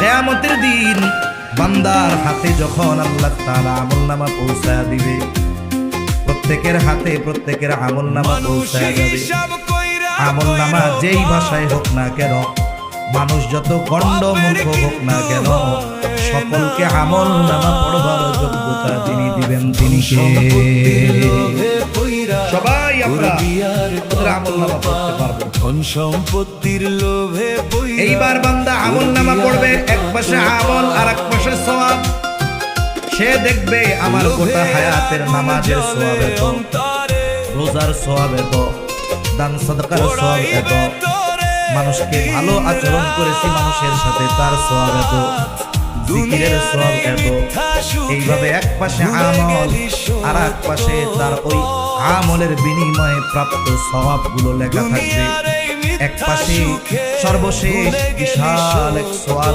কিয়ামতের দিন বান্দার হাতে যখন আল্লাহ তাআলা আমলনামা পৌঁছায়া দিবে, প্রত্যেকের হাতে প্রত্যেকের আমলনামা পৌঁছায়া যাবে। আমলনামা যেই ভাষায় হোক না কেন, মানুষ যত গণ্ড মূর্খ হোক না কেন, সকলকে আমলনামা পড়বার যোগ্যতা যিনি দিবেন তিনি কে? সবাই আমরা আমলনামা পড়তে পারবো। ধন সম্পত্তির লোভে এইবার বান্দা আমলনামা পড়বে, এক পাশে আমল আর এক পাশে সওয়াব। সে দেখবে আমার গোটা হায়াতের নামাজের সওয়াব এত, রোজার সওয়াব এত, দান সাদকার সওয়াব এত, মানুষকে ভালো আচরণ করেছি মানুষের সাথে তার সওয়াব এত, জিকিরের সওয়াব এত। এইভাবে এক পাশে আমল আর এক পাশে তার ওই আমলের বিনিময়ে প্রাপ্ত সওয়াবগুলো লেখা থাকবে। এক পাশে সর্বশেষ বিশাল এক সওয়াবের